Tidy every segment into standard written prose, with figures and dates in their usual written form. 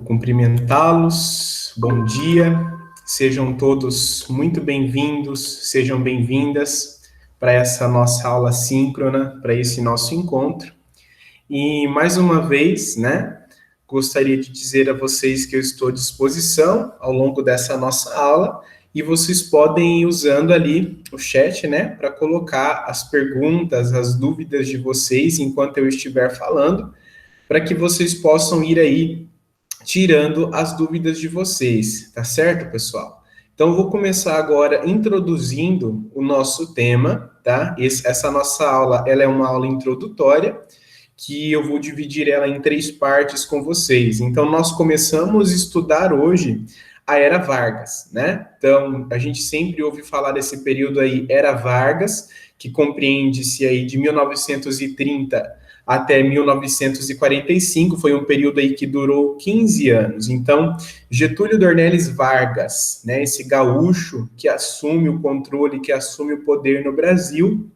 cumprimentá-los. Bom dia, sejam todos muito bem-vindos, sejam bem-vindas para essa nossa aula síncrona, para esse nosso encontro. E mais uma vez, gostaria de dizer a vocês que eu estou à disposição ao longo dessa nossa aula e vocês podem ir usando ali o chat, para colocar as perguntas, as dúvidas de vocês enquanto eu estiver falando, para que vocês possam ir aí tirando as dúvidas de vocês, tá certo, pessoal? Então, eu vou começar agora introduzindo o nosso tema, tá? Essa nossa aula, ela é uma aula introdutória, que eu vou dividir ela em 3 partes com vocês. Então, nós começamos a estudar hoje a Era Vargas, Então, a gente sempre ouve falar desse período aí, Era Vargas, que compreende-se aí de 1930 até 1945, foi um período aí que durou 15 anos. Então, Getúlio Dornelles Vargas, esse gaúcho que assume o controle, que assume o poder no Brasil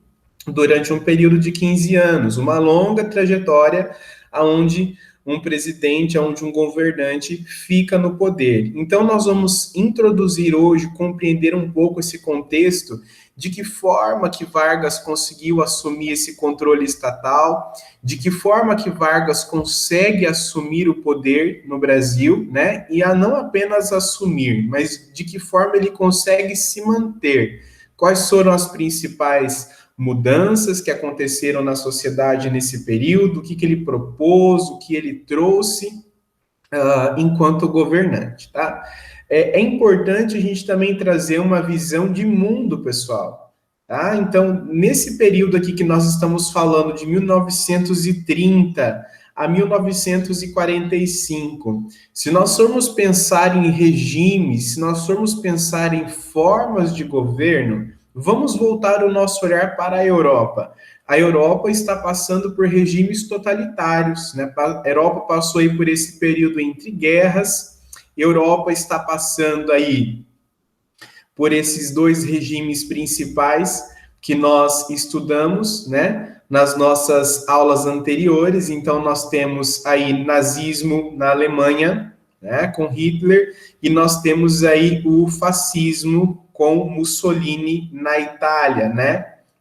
durante um período de 15 anos, uma longa trajetória onde um presidente, onde um governante fica no poder. Então, nós vamos introduzir hoje, compreender um pouco esse contexto, de que forma que Vargas conseguiu assumir esse controle estatal, de que forma que Vargas consegue assumir o poder no Brasil, e não apenas assumir, mas de que forma ele consegue se manter. Quais foram as principais mudanças que aconteceram na sociedade nesse período, o que ele propôs, o que ele trouxe enquanto governante, tá? É importante a gente também trazer uma visão de mundo, pessoal, tá? Então, nesse período aqui que nós estamos falando, de 1930 a 1945, se nós formos pensar em regimes, se nós formos pensar em formas de governo, vamos voltar o nosso olhar para a Europa. A Europa está passando por regimes totalitários, A Europa passou aí por esse período entre guerras. A Europa está passando aí por esses 2 regimes principais que nós estudamos, nas nossas aulas anteriores. Então, nós temos aí nazismo na Alemanha, com Hitler, e nós temos aí o fascismo com Mussolini na Itália,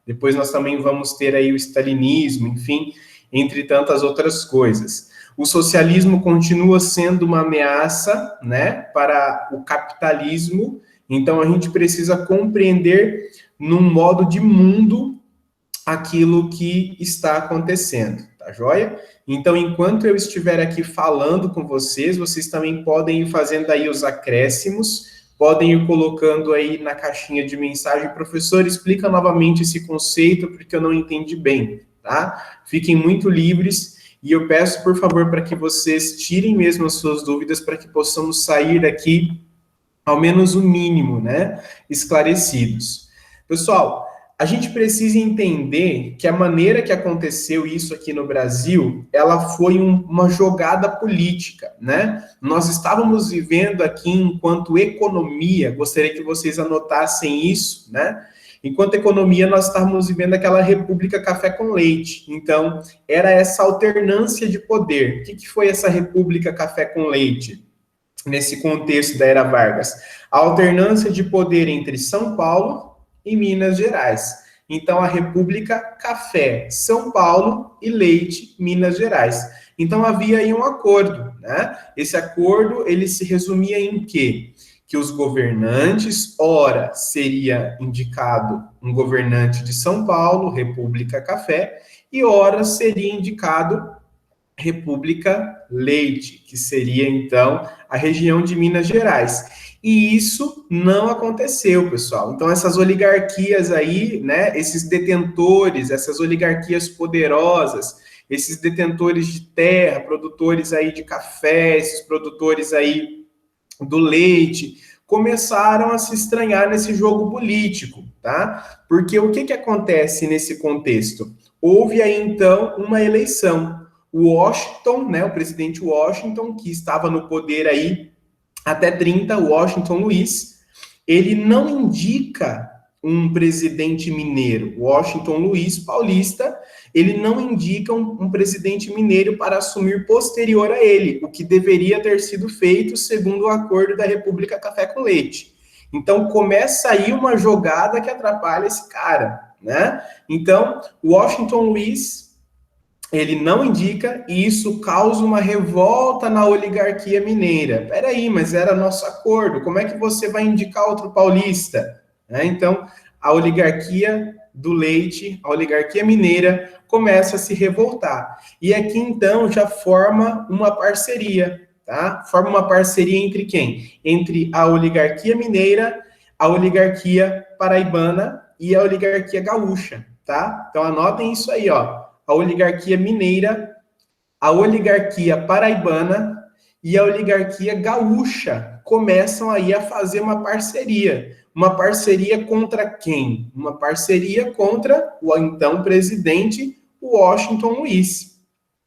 Depois nós também vamos ter aí o stalinismo, enfim, entre tantas outras coisas. O socialismo continua sendo uma ameaça, para o capitalismo. Então, a gente precisa compreender, num modo de mundo, aquilo que está acontecendo, tá joia? Então, enquanto eu estiver aqui falando com vocês, vocês também podem ir fazendo aí os acréscimos, podem ir colocando aí na caixinha de mensagem: professor, explica novamente esse conceito, porque eu não entendi bem, tá? Fiquem muito livres, e eu peço, por favor, para que vocês tirem mesmo as suas dúvidas, para que possamos sair daqui, ao menos o mínimo, esclarecidos. Pessoal, a gente precisa entender que a maneira que aconteceu isso aqui no Brasil, ela foi uma jogada política, Nós estávamos vivendo aqui, enquanto economia, gostaria que vocês anotassem isso, Enquanto economia, nós estávamos vivendo aquela república café com leite. Então, era essa alternância de poder. O que foi essa república café com leite? Nesse contexto da Era Vargas, a alternância de poder entre São Paulo e Minas Gerais. Então, a República Café, São Paulo, e Leite, Minas Gerais. Então, havia aí um acordo, Esse acordo, ele se resumia em quê? Que os governantes, ora, seria indicado um governante de São Paulo, República Café, e ora seria indicado República Leite, que seria, então, a região de Minas Gerais. E isso não aconteceu, pessoal. Então, essas oligarquias aí, esses detentores, essas oligarquias poderosas, esses detentores de terra, produtores aí de café, esses produtores aí do leite, começaram a se estranhar nesse jogo político, tá? Porque o que acontece nesse contexto? Houve aí, então, uma eleição. O Washington, o presidente Washington, que estava no poder aí até 30, Washington Luiz, ele não indica um presidente mineiro. Washington Luiz Paulista, ele não indica um presidente mineiro para assumir posterior a ele, o que deveria ter sido feito segundo o acordo da República Café com Leite. Então, começa aí uma jogada que atrapalha esse cara, né? Então, Washington Luiz, ele não indica e isso causa uma revolta na oligarquia mineira. Peraí, mas era nosso acordo, como é que você vai indicar outro paulista? Então, a oligarquia do leite, a oligarquia mineira, começa a se revoltar. E aqui, então, já forma uma parceria, tá? Forma uma parceria entre quem? Entre a oligarquia mineira, a oligarquia paraibana e a oligarquia gaúcha, tá? Então, anotem isso aí, ó. A oligarquia mineira, a oligarquia paraibana e a oligarquia gaúcha começam aí a fazer uma parceria. Uma parceria contra quem? Uma parceria contra o então presidente Washington Luiz.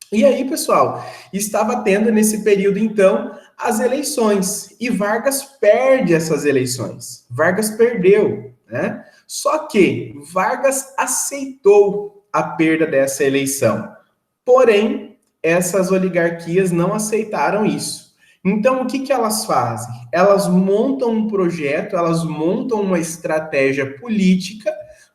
E aí, pessoal, estava tendo nesse período, então, as eleições. E Vargas perde essas eleições. Vargas perdeu, né? Só que Vargas aceitou a perda dessa eleição. Porém, essas oligarquias não aceitaram isso. Então, o que elas fazem? Elas montam um projeto, elas montam uma estratégia política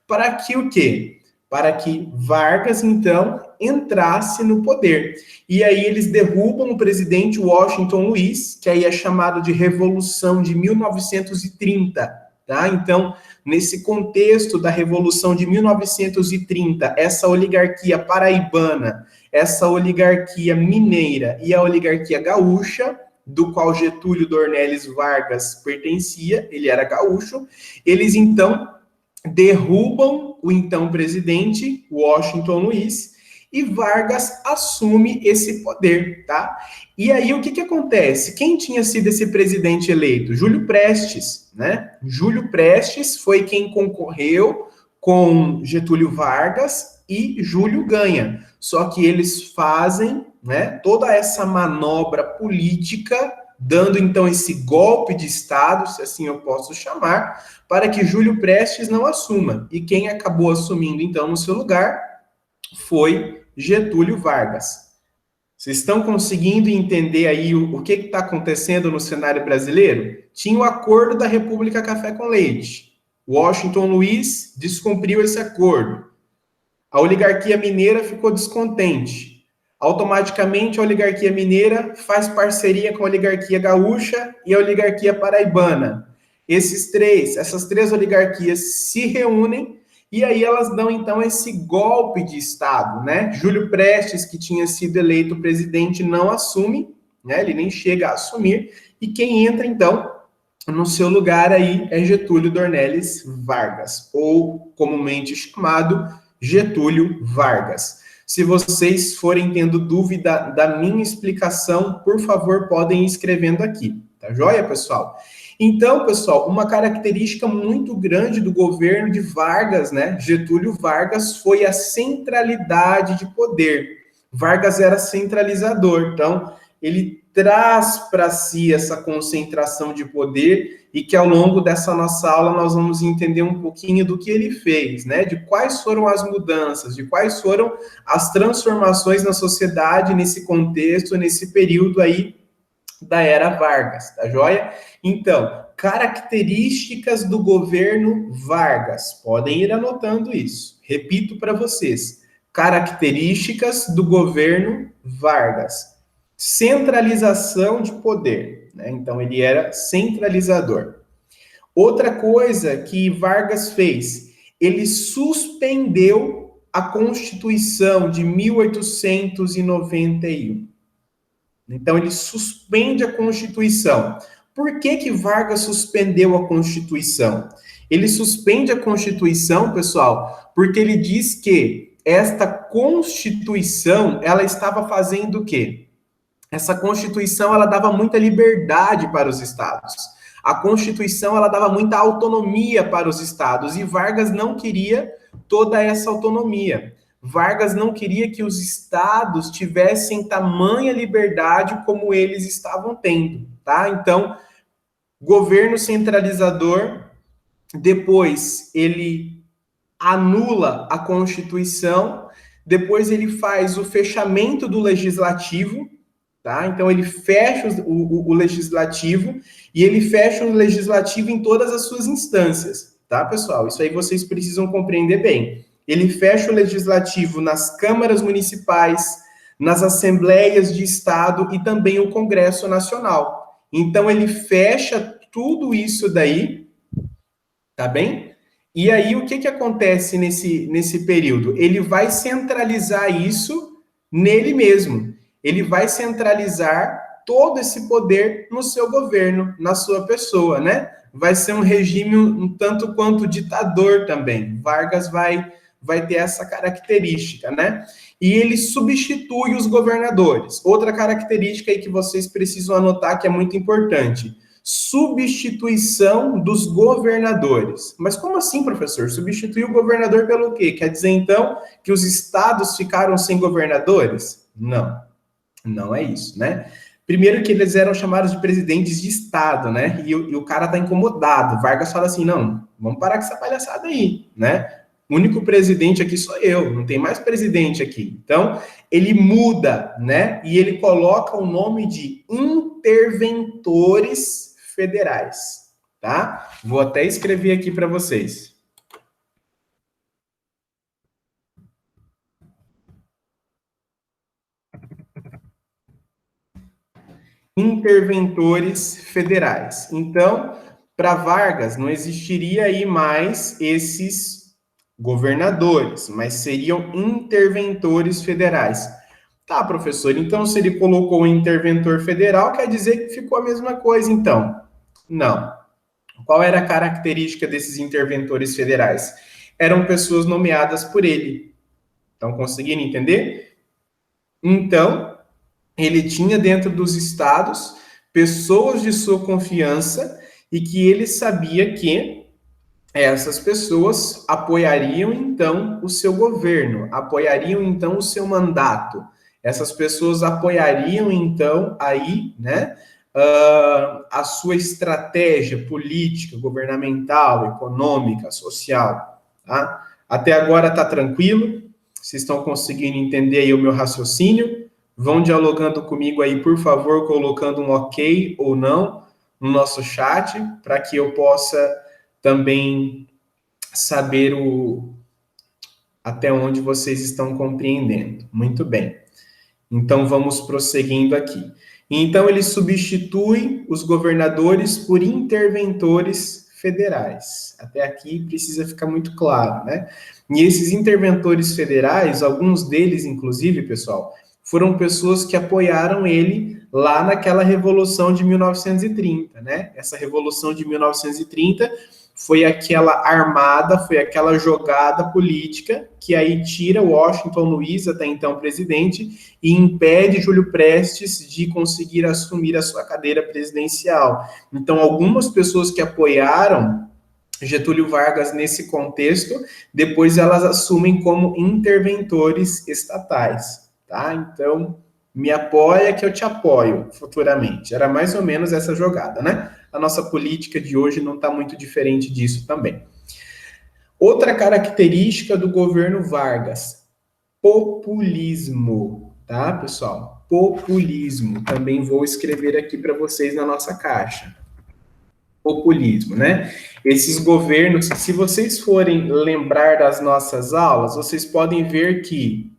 para que o quê? Para que Vargas, então, entrasse no poder. E aí eles derrubam o presidente Washington Luiz, que aí é chamado de Revolução de 1930, tá? Então, nesse contexto da Revolução de 1930, essa oligarquia paraibana, essa oligarquia mineira e a oligarquia gaúcha, do qual Getúlio Dornelles Vargas pertencia, ele era gaúcho, eles então derrubam o então presidente Washington Luiz e Vargas assume esse poder, tá? E aí o que acontece? Quem tinha sido esse presidente eleito? Júlio Prestes, né? Júlio Prestes foi quem concorreu com Getúlio Vargas e Júlio ganha. Só que eles fazem, né, toda essa manobra política, dando então esse golpe de Estado, se assim eu posso chamar, para que Júlio Prestes não assuma. E quem acabou assumindo então no seu lugar foi Getúlio Vargas. Vocês estão conseguindo entender aí o que está acontecendo no cenário brasileiro? Tinha o acordo da República Café com Leite. Washington Luiz descumpriu esse acordo. A oligarquia mineira ficou descontente. Automaticamente, a oligarquia mineira faz parceria com a oligarquia gaúcha e a oligarquia paraibana. Essas três oligarquias se reúnem e aí elas dão, então, esse golpe de Estado, né? Júlio Prestes, que tinha sido eleito presidente, não assume, né? Ele nem chega a assumir. E quem entra, então, no seu lugar aí é Getúlio Dornelles Vargas, ou comumente chamado Getúlio Vargas. Se vocês forem tendo dúvida da minha explicação, por favor, podem ir escrevendo aqui, tá joia, pessoal? Então, pessoal, uma característica muito grande do governo de Vargas, né, Getúlio Vargas, foi a centralidade de poder. Vargas era centralizador, então ele traz para si essa concentração de poder e que ao longo dessa nossa aula nós vamos entender um pouquinho do que ele fez, né? De quais foram as mudanças, de quais foram as transformações na sociedade nesse contexto, nesse período aí da era Vargas, tá joia? Então, características do governo Vargas. Podem ir anotando isso. Repito para vocês. Características do governo Vargas. Centralização de poder, né? Então, ele era centralizador. Outra coisa que Vargas fez, ele suspendeu a Constituição de 1891. Então, ele suspende a Constituição. Por que Vargas suspendeu a Constituição? Ele suspende a Constituição, pessoal, porque ele diz que esta Constituição, ela estava fazendo o quê? Essa Constituição, ela dava muita liberdade para os estados. A Constituição, ela dava muita autonomia para os estados, e Vargas não queria toda essa autonomia. Vargas não queria que os estados tivessem tamanha liberdade como eles estavam tendo, tá? Então, governo centralizador, depois ele anula a Constituição, depois ele faz o fechamento do legislativo, tá? Então ele fecha o legislativo e ele fecha o legislativo em todas as suas instâncias, tá, pessoal? Isso aí vocês precisam compreender bem. Ele fecha o legislativo nas câmaras municipais, nas assembleias de Estado e também o Congresso Nacional. Então ele fecha tudo isso daí, tá bem? E aí o que acontece nesse período? Ele vai centralizar isso nele mesmo. Ele vai centralizar todo esse poder no seu governo, na sua pessoa, né? Vai ser um regime um tanto quanto ditador também. Vargas vai ter essa característica, né? E ele substitui os governadores. Outra característica aí que vocês precisam anotar que é muito importante: substituição dos governadores. Mas como assim, professor? Substituir o governador pelo quê? Quer dizer, então, que os estados ficaram sem governadores? Não, não é isso, né? Primeiro que eles eram chamados de presidentes de estado, né? E o cara tá incomodado. Vargas fala assim, não, vamos parar com essa palhaçada aí, né? O único presidente aqui sou eu, não tem mais presidente aqui. Então, ele muda, né? E ele coloca o nome de interventores federais, tá? Vou até escrever aqui para vocês. Interventores federais. Então, para Vargas, não existiria aí mais esses governadores, mas seriam interventores federais. Tá, professor, então se ele colocou um interventor federal, quer dizer que ficou a mesma coisa, então? Não. Qual era a característica desses interventores federais? Eram pessoas nomeadas por ele. Estão conseguindo entender? Então, ele tinha dentro dos estados pessoas de sua confiança e que ele sabia que essas pessoas apoiariam então o seu governo, apoiariam então o seu mandato. Essas pessoas apoiariam então aí, né, a sua estratégia política, governamental, econômica, social. Tá? Até agora está tranquilo? Vocês estão conseguindo entender aí o meu raciocínio? Vão dialogando comigo aí, por favor, colocando um ok ou não no nosso chat, para que eu possa também saber até onde vocês estão compreendendo. Muito bem. Então, vamos prosseguindo aqui. Então, ele substitui os governadores por interventores federais. Até aqui precisa ficar muito claro, né? E esses interventores federais, alguns deles, inclusive, pessoal, foram pessoas que apoiaram ele lá naquela Revolução de 1930, né? Essa Revolução de 1930 foi aquela armada, foi aquela jogada política que aí tira Washington Luiz, até então presidente, e impede Júlio Prestes de conseguir assumir a sua cadeira presidencial. Então, algumas pessoas que apoiaram Getúlio Vargas nesse contexto, depois elas assumem como interventores estatais, tá? Então, me apoia que eu te apoio futuramente. Era mais ou menos essa jogada, né? A nossa política de hoje não está muito diferente disso também. Outra característica do governo Vargas, populismo, tá, pessoal? Populismo. Também vou escrever aqui para vocês na nossa caixa. Populismo, né? Esses governos, se vocês forem lembrar das nossas aulas, vocês podem ver que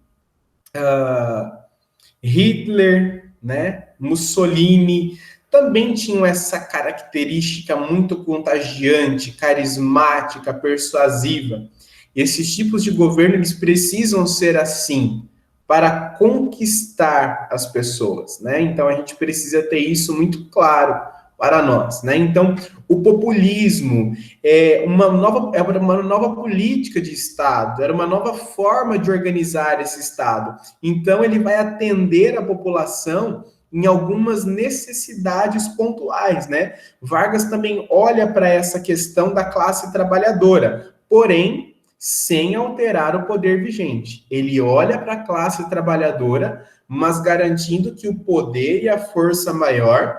Hitler, né, Mussolini, também tinham essa característica muito contagiante, carismática, persuasiva. Esses tipos de governo, eles precisam ser assim, para conquistar as pessoas, né? Então, a gente precisa ter isso muito claro para nós, né? Então, o populismo era uma nova política de Estado, era uma nova forma de organizar esse Estado. Então, ele vai atender a população em algumas necessidades pontuais, né? Vargas também olha para essa questão da classe trabalhadora, porém, sem alterar o poder vigente. Ele olha para a classe trabalhadora, mas garantindo que o poder e a força maior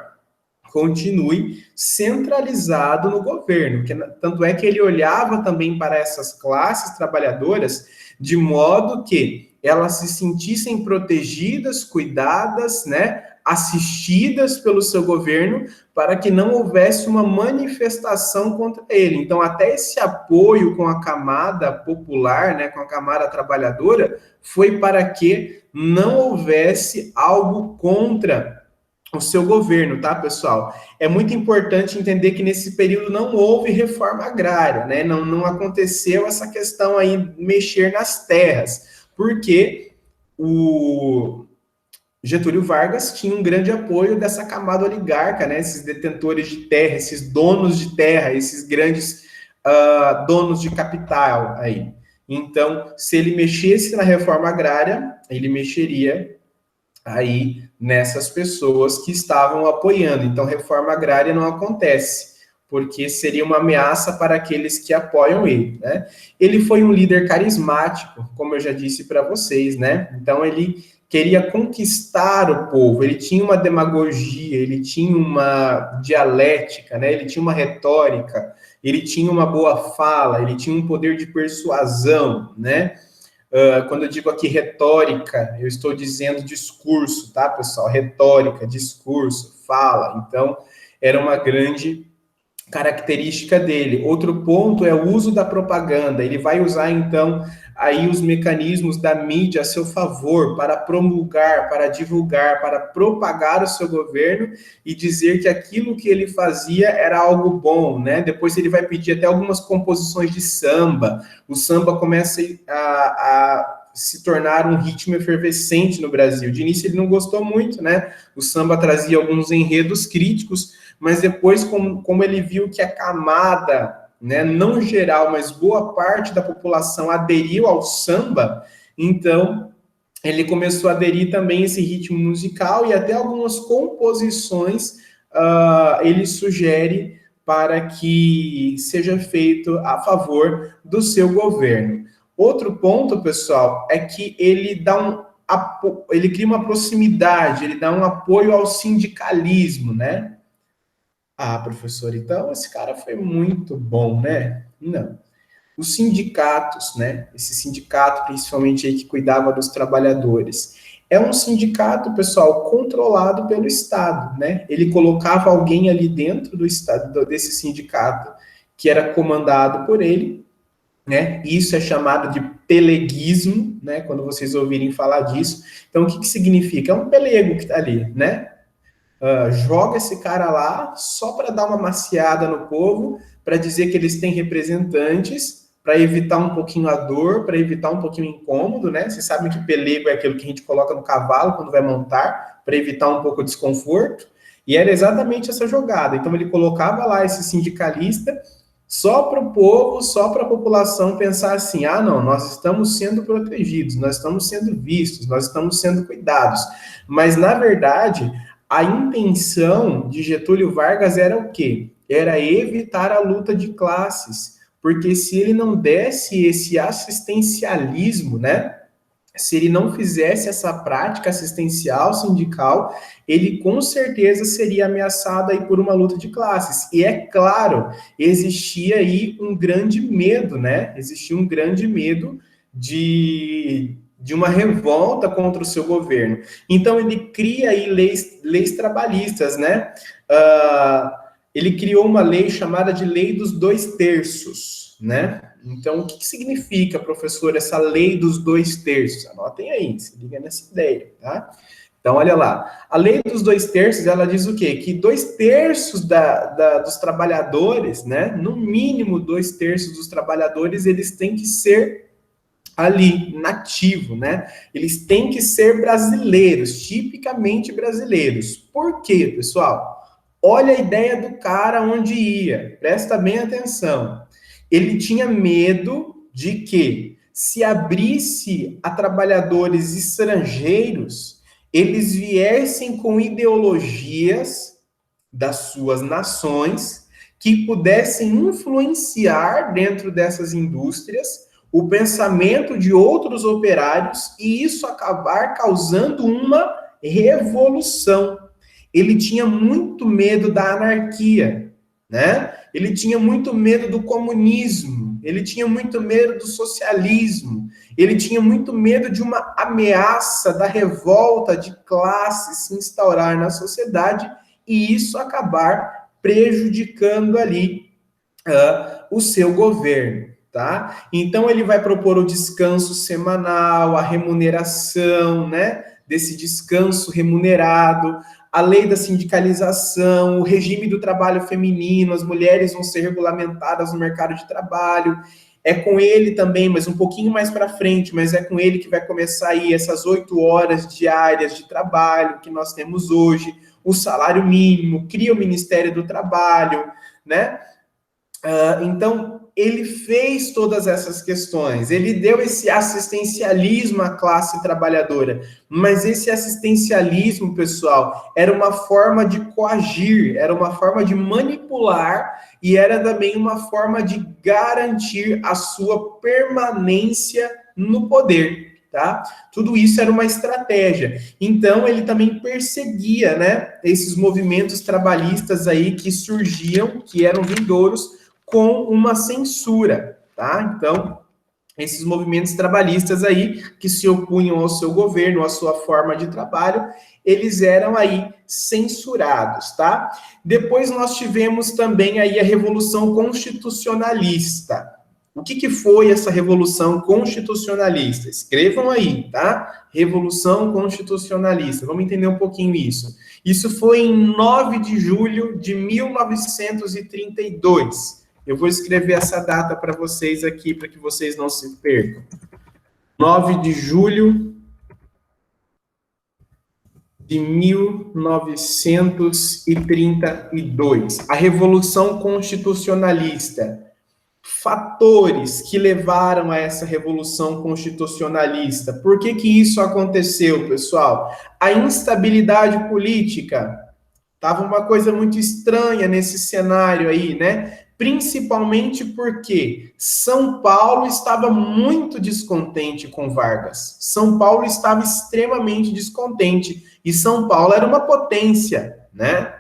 continue centralizado no governo. Tanto é que ele olhava também para essas classes trabalhadoras de modo que elas se sentissem protegidas, cuidadas, né, assistidas pelo seu governo, para que não houvesse uma manifestação contra ele. Então, até esse apoio com a camada popular, né, com a camada trabalhadora, foi para que não houvesse algo contra o seu governo, tá, pessoal? É muito importante entender que nesse período não houve reforma agrária, né? Não aconteceu essa questão aí, mexer nas terras, porque o Getúlio Vargas tinha um grande apoio dessa camada oligarca, né? Esses detentores de terra, esses donos de terra, esses grandes donos de capital aí. Então, se ele mexesse na reforma agrária, ele mexeria aí nessas pessoas que estavam apoiando. Então, reforma agrária não acontece, porque seria uma ameaça para aqueles que apoiam ele, né? Ele foi um líder carismático, como eu já disse para vocês, né? Então, ele queria conquistar o povo, ele tinha uma demagogia, ele tinha uma dialética, né? Ele tinha uma retórica, ele tinha uma boa fala, ele tinha um poder de persuasão, né? Quando eu digo aqui retórica, eu estou dizendo discurso, tá, pessoal? Retórica, discurso, fala. Então, era uma grande característica dele. Outro ponto é o uso da propaganda. Ele vai usar, então, aí os mecanismos da mídia a seu favor para promulgar, para divulgar, para propagar o seu governo e dizer que aquilo que ele fazia era algo bom, né? Depois ele vai pedir até algumas composições de samba. O samba começa a se tornar um ritmo efervescente no Brasil. De início ele não gostou muito, né? O samba trazia alguns enredos críticos, mas depois, como ele viu que a camada, né, não geral, mas boa parte da população aderiu ao samba, então ele começou a aderir também a esse ritmo musical e até algumas composições ele sugere para que seja feito a favor do seu governo. Outro ponto, pessoal, é que ele ele cria uma proximidade, ele dá um apoio ao sindicalismo, né? Ah, professor, então esse cara foi muito bom, né? Não. Os sindicatos, né? Esse sindicato, principalmente aí que cuidava dos trabalhadores, é um sindicato, pessoal, controlado pelo Estado, né? Ele colocava alguém ali dentro do Estado, desse sindicato, que era comandado por ele, né? Isso é chamado de peleguismo, né? Quando vocês ouvirem falar disso. Então, o que significa? É um pelego que está ali, né? Joga esse cara lá só para dar uma maciada no povo, para dizer que eles têm representantes, para evitar um pouquinho a dor, para evitar um pouquinho o incômodo, né? Vocês sabem que pelego é aquilo que a gente coloca no cavalo quando vai montar, para evitar um pouco o desconforto, e era exatamente essa jogada. Então ele colocava lá esse sindicalista só para o povo, só para a população pensar assim, ah, não, nós estamos sendo protegidos, nós estamos sendo vistos, nós estamos sendo cuidados. Mas, na verdade, a intenção de Getúlio Vargas era o quê? Era evitar a luta de classes, porque se ele não desse esse assistencialismo, né? Se ele não fizesse essa prática assistencial sindical, ele com certeza seria ameaçado aí por uma luta de classes. E é claro, existia aí um grande medo, né? Existia um grande medo de uma revolta contra o seu governo. Então, ele cria aí leis trabalhistas, né? Ele criou uma lei chamada de Lei dos 2/3, né? Então, o que significa, professor, essa Lei dos 2/3? Anotem aí, se liga nessa ideia, tá? Então, olha lá. A Lei dos 2/3, ela diz o quê? Que 2/3 dos trabalhadores, né? No mínimo 2/3 dos trabalhadores, eles têm que ser ali, nativo, né? Eles têm que ser brasileiros, tipicamente brasileiros. Por quê, pessoal? Olha a ideia do cara onde ia. Presta bem atenção. Ele tinha medo de que, se abrisse a trabalhadores estrangeiros, eles viessem com ideologias das suas nações que pudessem influenciar dentro dessas indústrias o pensamento de outros operários e isso acabar causando uma revolução. ele tinha muito medo da anarquia, né? Ele tinha muito medo do comunismo, ele tinha muito medo do socialismo, ele tinha muito medo de uma ameaça da revolta de classe se instaurar na sociedade e isso acabar prejudicando ali o seu governo, tá? Então ele vai propor o descanso semanal, a remuneração, né? Desse descanso remunerado, a lei da sindicalização, o regime do trabalho feminino, as mulheres vão ser regulamentadas no mercado de trabalho. É com ele também, mas um pouquinho mais para frente, mas é com ele que vai começar aí essas 8 horas diárias de trabalho que nós temos hoje, o salário mínimo, cria o Ministério do Trabalho, né? Então, ele fez todas essas questões, ele deu esse assistencialismo à classe trabalhadora, mas esse assistencialismo, pessoal, era uma forma de coagir, era uma forma de manipular e era também uma forma de garantir a sua permanência no poder. Tá? Tudo isso era uma estratégia. Então, ele também perseguia, né, esses movimentos trabalhistas aí que surgiam, que eram vindouros, com uma censura, tá? Então, esses movimentos trabalhistas aí, que se opunham ao seu governo, à sua forma de trabalho, eles eram aí censurados, tá? Depois nós tivemos também aí a Revolução Constitucionalista. O que foi essa Revolução Constitucionalista? Escrevam aí, tá? Revolução Constitucionalista. Vamos entender um pouquinho isso. Isso foi em 9 de julho de 1932. Eu vou escrever essa data para vocês aqui, para que vocês não se percam. 9 de julho de 1932. A Revolução Constitucionalista. Fatores que levaram a essa Revolução Constitucionalista. Por que isso aconteceu, pessoal? A instabilidade política. Tava uma coisa muito estranha nesse cenário aí, né? Principalmente porque São Paulo estava muito descontente com Vargas. São Paulo estava extremamente descontente. E São Paulo era uma potência, né?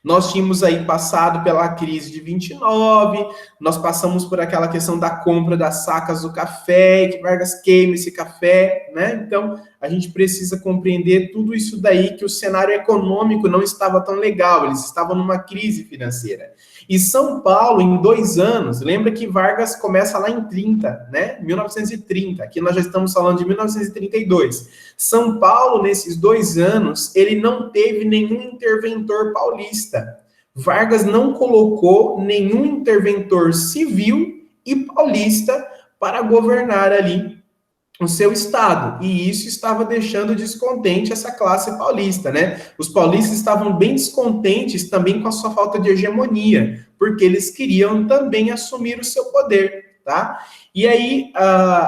Nós tínhamos aí passado pela crise de 29, nós passamos por aquela questão da compra das sacas do café, que Vargas queima esse café, né? Então, a gente precisa compreender tudo isso daí, que o cenário econômico não estava tão legal, eles estavam numa crise financeira. E São Paulo, em 2 anos, lembra que Vargas começa lá em 30, né? 1930, aqui nós já estamos falando de 1932. São Paulo, nesses 2 anos, ele não teve nenhum interventor paulista. Vargas não colocou nenhum interventor civil e paulista para governar ali o seu estado, e isso estava deixando descontente essa classe paulista, né? Os paulistas estavam bem descontentes também com a sua falta de hegemonia, porque eles queriam também assumir o seu poder, tá? E aí,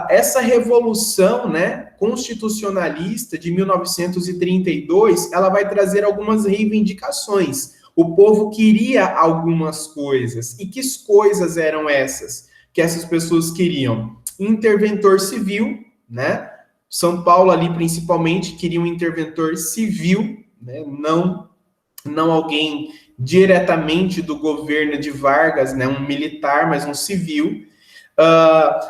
essa revolução, né, constitucionalista de 1932, ela vai trazer algumas reivindicações. O povo queria algumas coisas. E que coisas eram essas que essas pessoas queriam? Interventor civil, né? São Paulo ali principalmente queria um interventor civil, né? Não alguém diretamente do governo de Vargas, né? Um militar, mas um civil.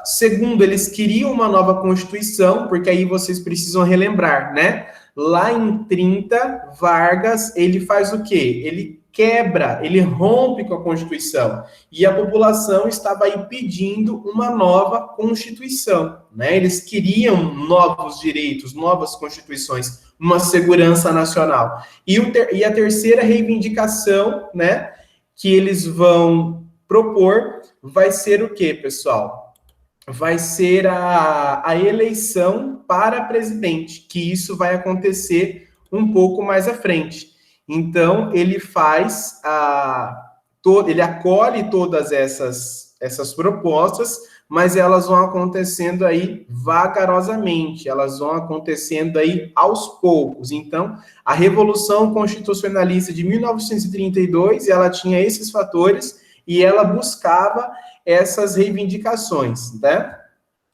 Segundo, eles queriam uma nova Constituição, porque aí vocês precisam relembrar, né? Lá em 30, Vargas, ele faz o quê? Ele quebra, ele rompe com a Constituição. E a população estava aí pedindo uma nova Constituição, né? Eles queriam novos direitos, novas constituições, uma segurança nacional. E a terceira reivindicação, né, que eles vão propor vai ser o quê, pessoal? Vai ser a eleição para presidente, que isso vai acontecer um pouco mais à frente. Então, ele faz ele acolhe todas essas propostas, mas elas vão acontecendo aí vagarosamente, elas vão acontecendo aí aos poucos. Então, a Revolução Constitucionalista de 1932, ela tinha esses fatores e ela buscava essas reivindicações, né?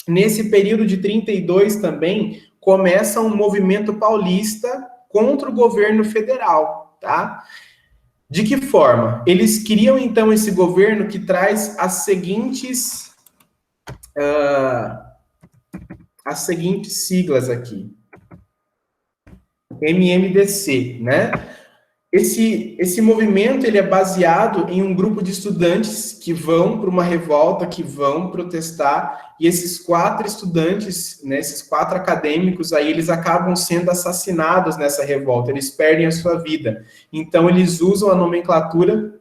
Nesse período de 32 também, começa um movimento paulista contra o governo federal. tá? De que forma? Eles criam, então, esse governo que traz as seguintes siglas aqui. MMDC, né? Esse movimento, ele é baseado em um grupo de estudantes que vão para uma revolta, que vão protestar, e esses 4 estudantes, né, esses 4 acadêmicos aí, eles acabam sendo assassinados nessa revolta, eles perdem a sua vida. Então, eles usam a nomenclatura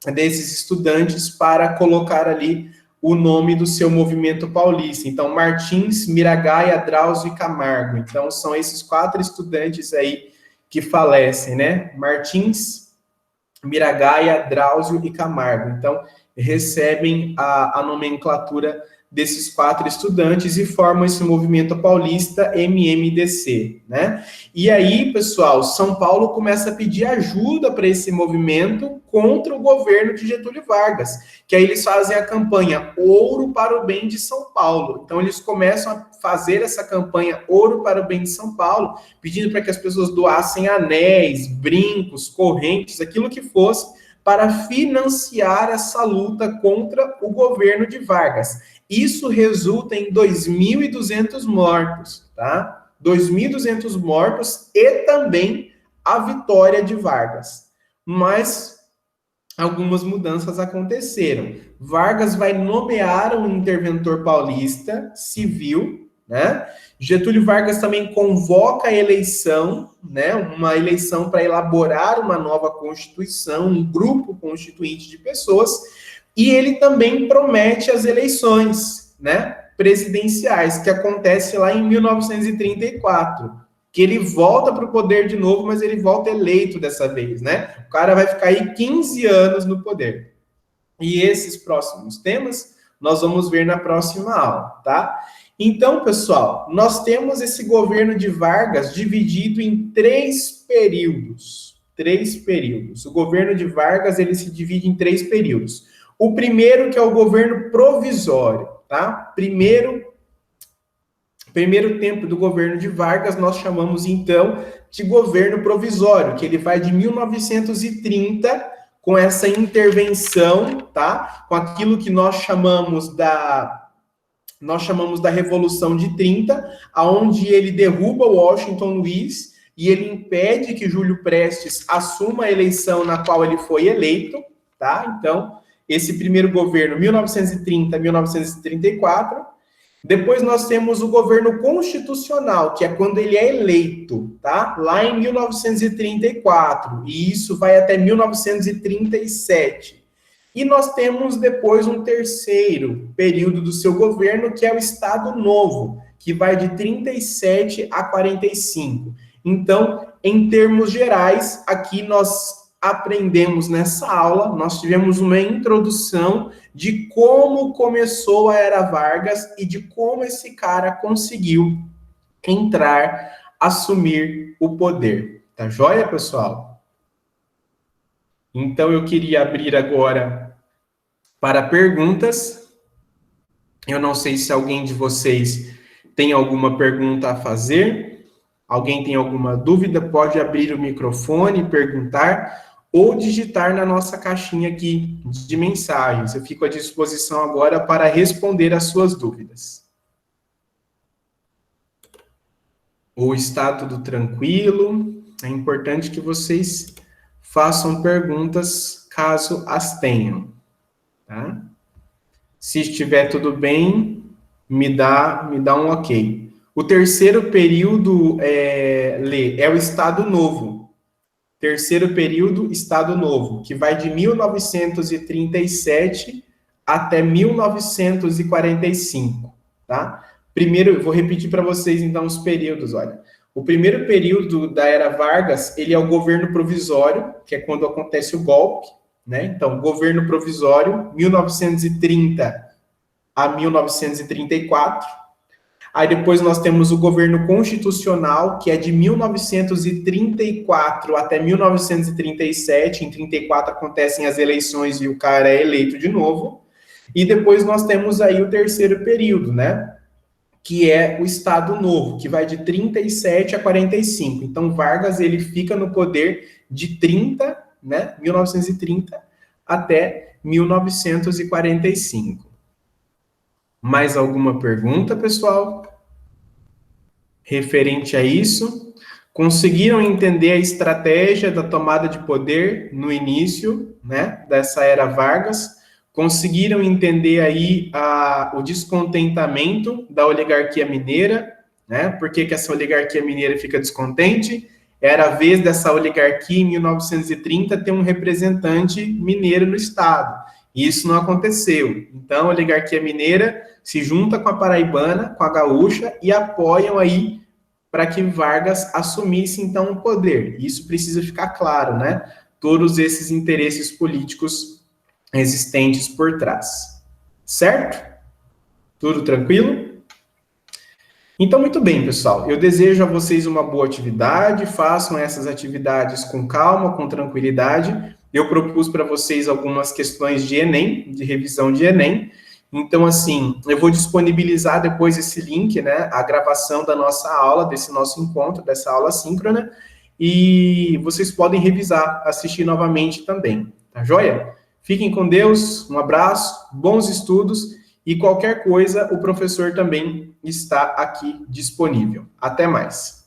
desses estudantes para colocar ali o nome do seu movimento paulista. Então, Martins, Miragaia, Drauzio e Camargo. Então, são esses 4 estudantes aí que falecem, né? Martins, Miragaia, Drauzio e Camargo. Então, recebem a nomenclatura desses 4 estudantes e formam esse movimento paulista MMDC, né? E aí, pessoal, São Paulo começa a pedir ajuda para esse movimento contra o governo de Getúlio Vargas, que aí eles fazem a campanha Ouro para o Bem de São Paulo. Então, eles começam a fazer essa campanha Ouro para o Bem de São Paulo, pedindo para que as pessoas doassem anéis, brincos, correntes, aquilo que fosse, para financiar essa luta contra o governo de Vargas. Isso resulta em 2.200 mortos, tá? 2.200 mortos e também a vitória de Vargas. Mas algumas mudanças aconteceram. Vargas vai nomear um interventor paulista civil, né? Getúlio Vargas também convoca a eleição, né? Uma eleição para elaborar uma nova Constituição, um grupo constituinte de pessoas, e ele também promete as eleições, né, presidenciais, que acontece lá em 1934, que ele volta para o poder de novo, mas ele volta eleito dessa vez, né? O cara vai ficar aí 15 anos no poder. E esses próximos temas nós vamos ver na próxima aula, tá? Então, pessoal, nós temos esse governo de Vargas dividido em 3 períodos. 3 períodos. O governo de Vargas, ele se divide em 3 períodos. O primeiro, que é o governo provisório, tá? Primeiro tempo do governo de Vargas, nós chamamos, então, de governo provisório, que ele vai de 1930, com essa intervenção, tá? Com aquilo que nós chamamos da Revolução de 30, aonde ele derruba o Washington Luiz e ele impede que Júlio Prestes assuma a eleição na qual ele foi eleito, tá? Então, esse primeiro governo, 1930 a 1934. Depois nós temos o governo constitucional, que é quando ele é eleito, tá? Lá em 1934, e isso vai até 1937. E nós temos depois um terceiro período do seu governo, que é o Estado Novo, que vai de 37 a 45. Então, em termos gerais, aqui nós aprendemos nessa aula, nós tivemos uma introdução de como começou a Era Vargas e de como esse cara conseguiu entrar, assumir o poder. Tá joia, pessoal? Então, eu queria abrir agora para perguntas. Eu não sei se alguém de vocês tem alguma pergunta a fazer. Alguém tem alguma dúvida? Pode abrir o microfone e perguntar, ou digitar na nossa caixinha aqui de mensagens. Eu fico à disposição agora para responder as suas dúvidas. Ou está tudo tranquilo? É importante que vocês façam perguntas caso as tenham, tá? Se estiver tudo bem, me dá um ok. O terceiro período, é o Estado Novo. Terceiro período, Estado Novo, que vai de 1937 até 1945, tá? Primeiro, eu vou repetir para vocês, então, os períodos, olha. O primeiro período da Era Vargas, ele é o governo provisório, que é quando acontece o golpe, né? Então, governo provisório, 1930 a 1934. Aí depois nós temos o governo constitucional, que é de 1934 até 1937. Em 34 acontecem as eleições e o cara é eleito de novo. E depois nós temos aí o terceiro período, né? que é o Estado Novo, que vai de 37 a 45. Então, Vargas ele fica no poder de 30, né, 1930 até 1945. Mais alguma pergunta, pessoal? Referente a isso? Conseguiram entender a estratégia da tomada de poder no início, né, dessa era Vargas? Conseguiram entender aí o descontentamento da oligarquia mineira, né? Por que essa oligarquia mineira fica descontente? Era a vez dessa oligarquia, em 1930, ter um representante mineiro no Estado. E isso não aconteceu. Então, a oligarquia mineira se junta com a paraibana, com a gaúcha, e apoiam aí para que Vargas assumisse, então, o poder. Isso precisa ficar claro, né? Todos esses interesses políticos existentes por trás. Certo? Tudo tranquilo? Então, muito bem, pessoal. Eu desejo a vocês uma boa atividade, façam essas atividades com calma, com tranquilidade. Eu propus para vocês algumas questões de Enem, de revisão de Enem. Então, assim, eu vou disponibilizar depois esse link, né, a gravação da nossa aula, desse nosso encontro, dessa aula síncrona, e vocês podem revisar, assistir novamente também, tá joia? Fiquem com Deus, um abraço, bons estudos, e qualquer coisa, o professor também está aqui disponível. Até mais.